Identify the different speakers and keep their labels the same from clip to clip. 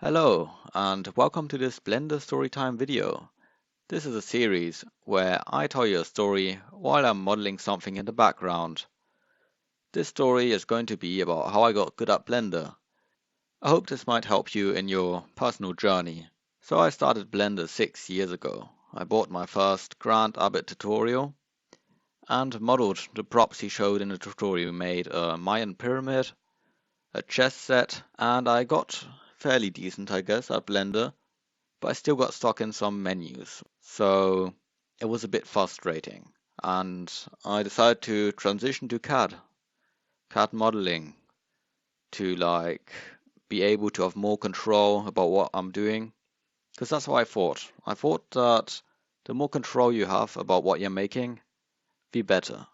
Speaker 1: Hello, and welcome to this Blender Storytime video. This is a series where I tell you a story while I'm modeling something in the background. This story is going to be about how I got good at Blender. I hope this might help you in your personal journey. So I started Blender 6 years ago. I bought my first Grant tutorial and modeled the props he showed in the tutorial. We made a Mayan pyramid, a chess set, and I got fairly decent, I guess, at Blender. But I still got stuck in some menus. So it was a bit frustrating. And I decided to transition to CAD modeling, to be able to have more control about what I'm doing. Because that's what I thought. I thought that the more control you have about what you're making, the better.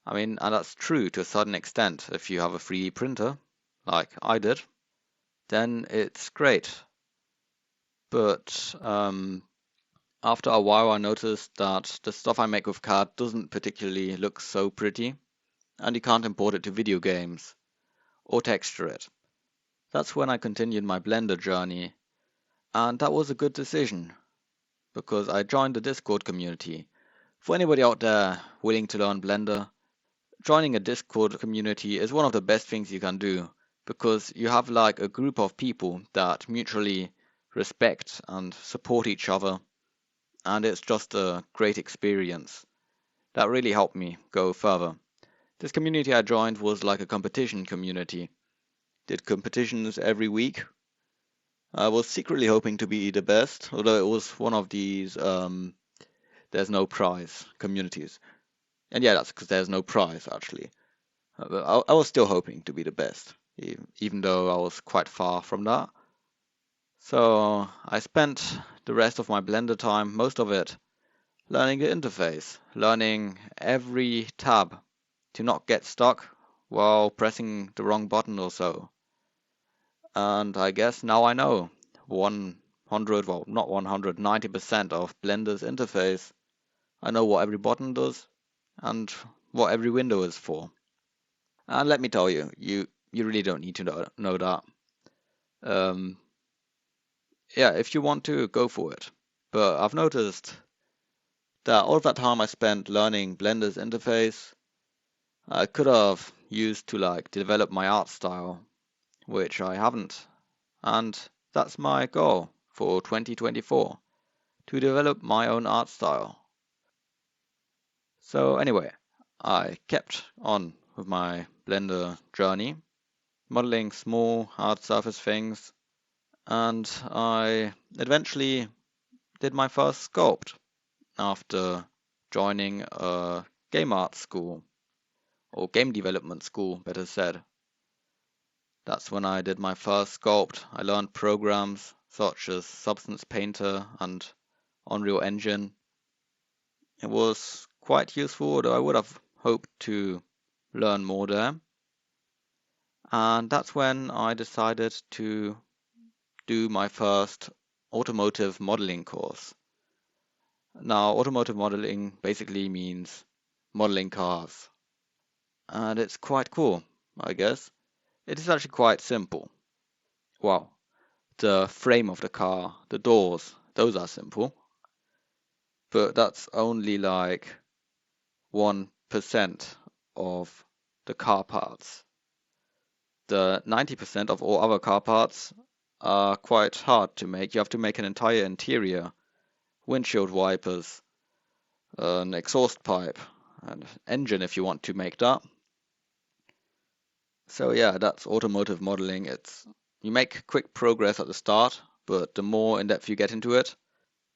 Speaker 1: I mean, and that's true to a certain extent. If you have a 3D printer, like I did, then it's great. But after a while, I noticed that the stuff I make with CAD doesn't particularly look so pretty, and you can't import it to video games or texture it. That's when I continued my Blender journey, and that was a good decision because I joined the Discord community. For anybody out there willing to learn Blender, joining a Discord community is one of the best things you can do because you have like a group of people that mutually respect and support each other, and it's just a great experience. That really helped me go further. This community I joined was like a competition community. Did competitions every week. I was secretly hoping to be the best, although it was one of these there's no prize communities. And yeah, that's because there's no prize actually. But I was still hoping to be the best, even though I was quite far from that. So I spent the rest of my Blender time, most of it, learning the interface, learning every tab to not get stuck while pressing the wrong button or so. And I guess now I know 100, well, not 100, 90% of Blender's interface. I know what every button does and what every window is for. And let me tell you, you really don't need to know that. Um, yeah, if you want to, go for it. But I've noticed that all of that time I spent learning Blender's interface, I could have used to develop my art style, which I haven't. And that's my goal for 2024, to develop my own art style. So anyway, I kept on with my Blender journey, modeling small hard surface things, and I eventually did my first sculpt after joining a game art school, or game development school, better said. That's when I did my first sculpt. I learned programs such as Substance Painter and Unreal Engine. It was quite useful, although I would have hoped to learn more there. And that's when I decided to do my first automotive modeling course. Now, automotive modeling basically means modeling cars. And it's quite cool, I guess. It is actually quite simple. Well, the frame of the car, the doors, those are simple. But that's only like 1% of the car parts. The 90% of all other car parts are quite hard to make. You have to make an entire interior, windshield wipers, an exhaust pipe, an engine if you want to make that. So yeah, that's automotive modeling. You make quick progress at the start, but the more in depth you get into it,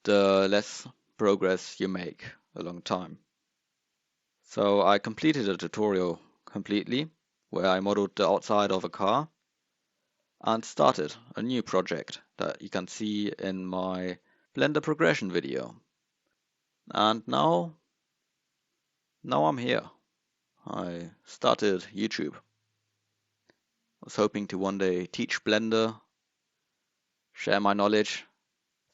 Speaker 1: the less progress you make along time. So I completed a tutorial completely, where I modeled the outside of a car and started a new project that you can see in my Blender progression video. And now I'm here. I started YouTube. I was hoping to one day teach Blender, share my knowledge,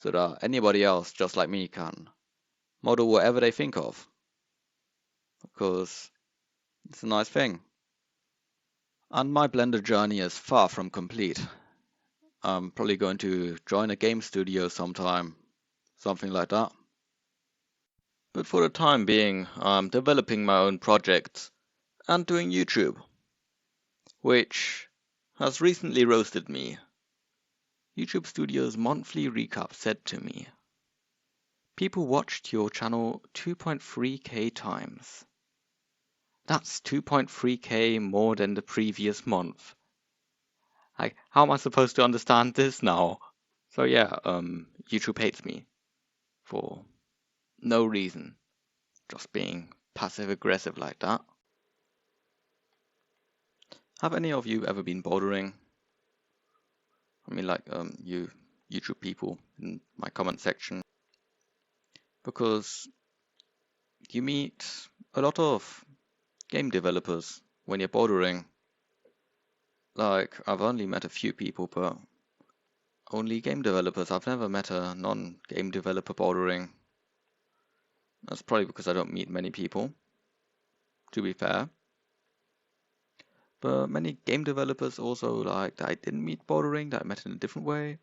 Speaker 1: so that anybody else just like me can model whatever they think of, because it's a nice thing. And my Blender journey is far from complete. I'm probably going to join a game studio sometime, something like that. But for the time being, I'm developing my own projects and doing YouTube, which has recently roasted me. YouTube Studio's monthly recap said to me, people watched your channel 2.3k times. That's 2.3k more than the previous month. Like, how am I supposed to understand this now? So yeah, YouTube hates me for no reason, just being passive aggressive like that. Have any of you ever been bouldering? I mean, like, you YouTube people in my comment section, because you meet a lot of game developers when you're bouldering. Like, I've only met a few people, but only game developers. I've never met a non-game developer bouldering. That's probably because I don't meet many people, to be fair. But many game developers also, like, that I didn't meet bouldering, that I met in a different way,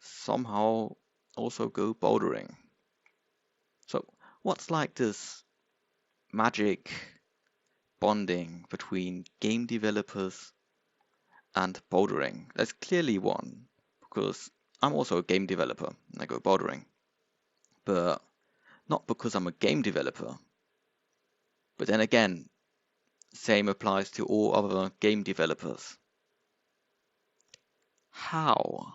Speaker 1: somehow also go bouldering. So what's like this magic bonding between game developers and bouldering? There's clearly one, because I'm also a game developer and I go bouldering. But not because I'm a game developer. But then again, same applies to all other game developers. How?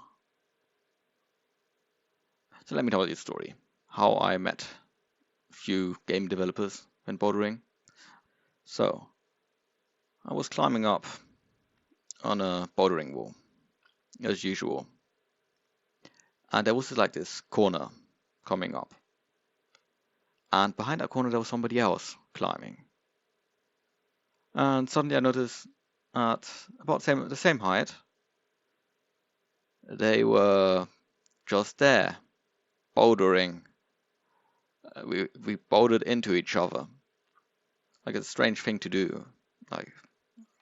Speaker 1: So let me tell you a story. How I met a few game developers when bouldering. So I was climbing up on a bouldering wall, as usual. And there was like this corner coming up. And behind that corner there was somebody else climbing. And suddenly I noticed at about the same height, they were just there, bouldering. We bouldered into each other. Like, it's a strange thing to do. Like,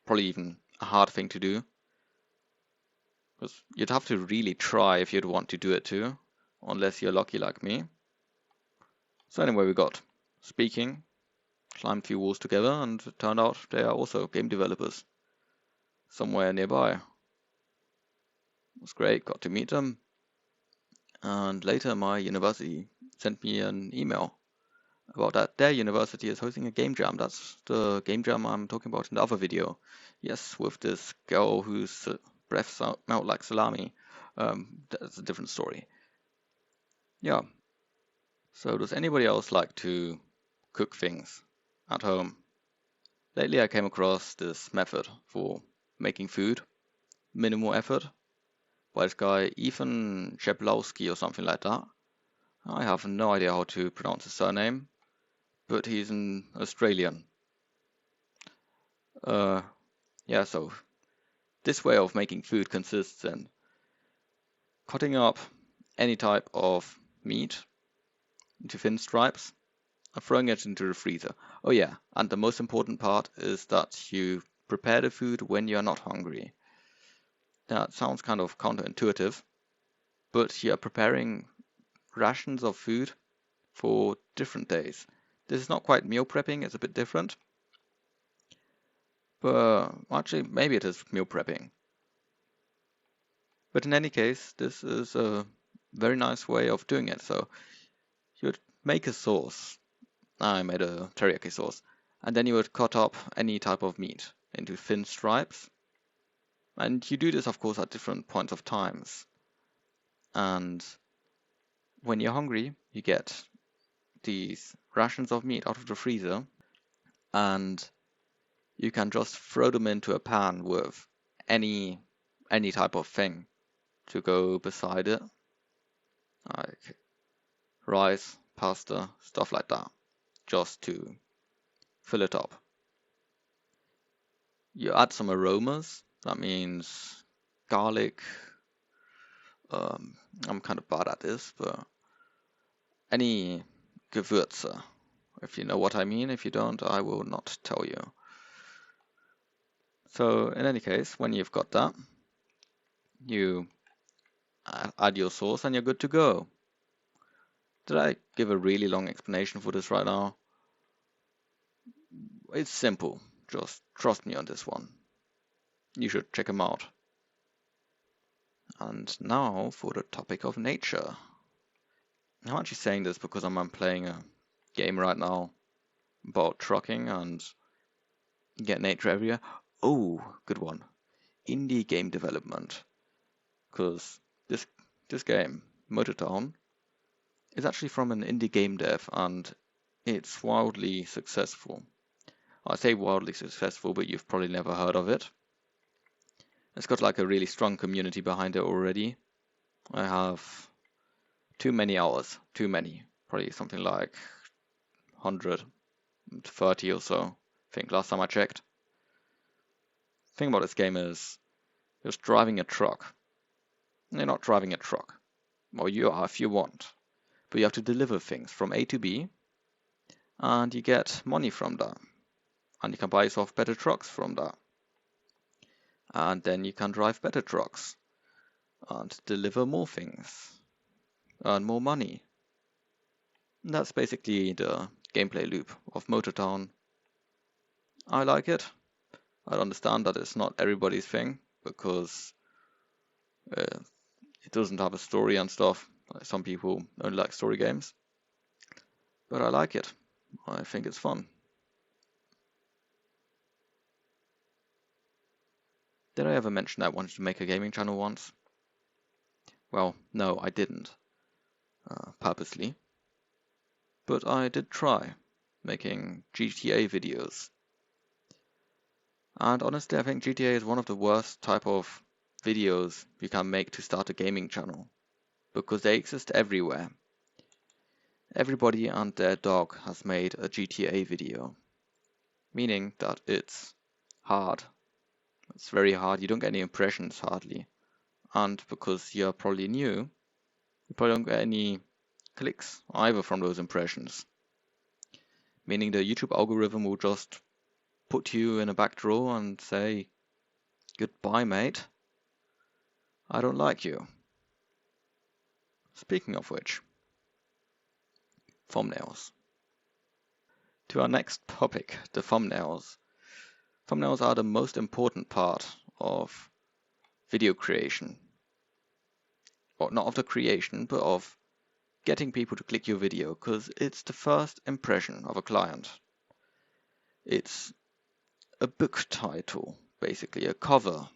Speaker 1: probably even a hard thing to do. Because you'd have to really try if you'd want to do it too. Unless you're lucky like me. So anyway, we got speaking, climbed a few walls together, and it turned out they are also game developers. Somewhere nearby. It was great, got to meet them. And later my university sent me an email about that their university is hosting a game jam. That's the game jam I'm talking about in the other video. Yes, with this girl whose breath smelled like salami. That's a different story. Yeah. So does anybody else like to cook things at home? Lately I came across this method for making food, minimal effort, by this guy Ethan Cheplowski or something like that. I have no idea how to pronounce his surname, but he's an Australian. Yeah, so this way of making food consists in cutting up any type of meat into thin stripes and throwing it into the freezer. Oh yeah, and the most important part is that you prepare the food when you're not hungry. That sounds kind of counterintuitive, but you're preparing rations of food for different days. This is not quite meal prepping, it's a bit different. But actually, maybe it is meal prepping. But in any case, this is a very nice way of doing it. So you would make a sauce. I made a teriyaki sauce. And then you would cut up any type of meat into thin stripes. And you do this, of course, at different points of times. And when you're hungry, you get these rations of meat out of the freezer. And you can just throw them into a pan with any type of thing to go beside it, like rice, pasta, stuff like that, just to fill it up. You add some aromas. That means garlic. I'm kind of bad at this, but any Gewürze, if you know what I mean. If you don't, I will not tell you. So in any case, when you've got that, you Add your source and you're good to go. Did I give a really long explanation for this right now? It's simple. Just trust me on this one. You should check them out. And now for the topic of nature. I'm actually saying this because I'm playing a game right now about trucking and get nature everywhere. Oh, good one. Indie game development. Because this game, Motortown, is actually from an indie game dev and it's wildly successful. I say wildly successful, but you've probably never heard of it. It's got like a really strong community behind it already. I have too many hours, too many. Probably something like 130 or so, I think last time I checked. The thing about this game is you're just driving a truck. You're not driving a truck. Well, you are if you want. But you have to deliver things from A to B, and you get money from that. And you can buy yourself better trucks from that. And then you can drive better trucks and deliver more things, earn more money. And that's basically the gameplay loop of Motortown. I like it. I understand that it's not everybody's thing because it doesn't have a story and stuff. Some people only like story games. But I like it. I think it's fun. Did I ever mention I wanted to make a gaming channel once? Well, no, I didn't. Purposely. But I did try making GTA videos. And honestly, I think GTA is one of the worst type of videos you can make to start a gaming channel. Because they exist everywhere. Everybody and their dog has made a GTA video. Meaning that it's hard. It's very hard, you don't get any impressions hardly. And because you're probably new, you probably don't get any clicks either from those impressions. Meaning the YouTube algorithm will just put you in a back drawer and say, goodbye mate, I don't like you. Speaking of which, thumbnails. To our next topic, the thumbnails. Thumbnails are the most important part of video creation. Or not of the creation, but of getting people to click your video, because it's the first impression of a client. It's a book title, basically, a cover.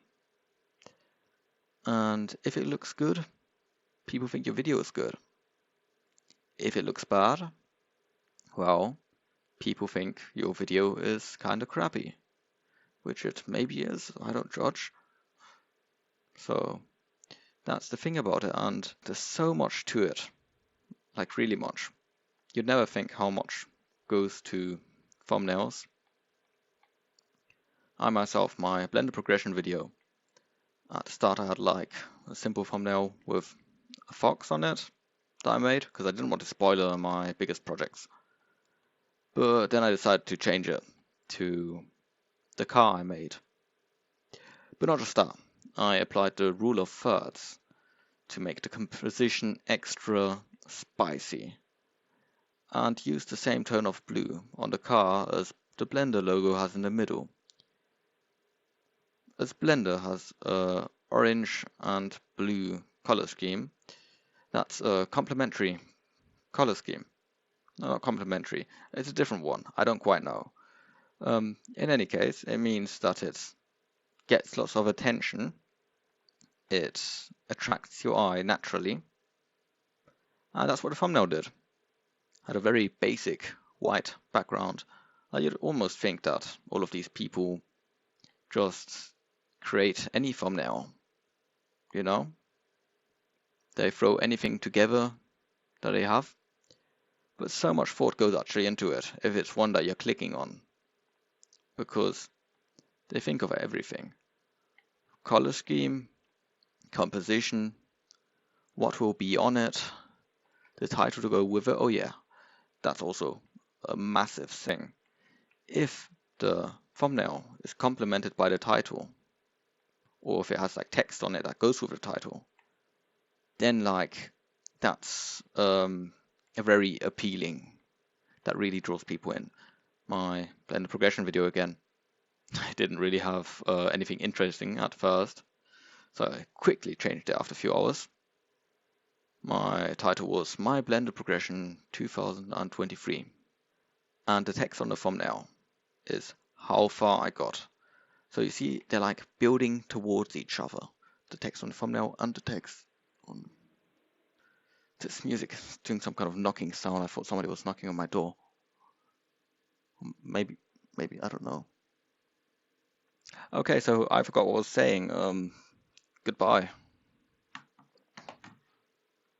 Speaker 1: And if it looks good, people think your video is good. If it looks bad, well, people think your video is kinda crappy. Which it maybe is, I don't judge. So that's the thing about it, and there's so much to it. Like really much. You'd never think how much goes to thumbnails. I myself, my Blender progression video, at the start I had like a simple thumbnail with a fox on it that I made, because I didn't want to spoiler my biggest projects. But then I decided to change it to the car I made. But not just that, I applied the rule of thirds to make the composition extra spicy, and used the same tone of blue on the car as the Blender logo has in the middle. As Blender has a orange and blue color scheme, that's a complementary color scheme. No, not complementary, it's a different one, I don't quite know. In any case, it means that it gets lots of attention, it attracts your eye naturally, and that's what the thumbnail did. Had a very basic white background. You'd almost think that all of these people just create any thumbnail, you know? They throw anything together that they have. But so much thought goes actually into it if it's one that you're clicking on. Because they think of everything. Color scheme, composition, what will be on it, the title to go with it. Oh yeah, that's also a massive thing. If the thumbnail is complemented by the title, or if it has like text on it that goes with the title, then like that's very appealing. That really draws people in. My blended progression video again, I didn't really have anything interesting at first, so I quickly changed it after a few hours. My title was My Blended Progression 2023, and the text on the thumbnail is how far I got. So you see, they're like building towards each other. The text on the thumbnail and the text on this music is doing some kind of knocking sound. I thought somebody was knocking on my door. Maybe, I don't know. Okay, so I forgot what I was saying. Goodbye.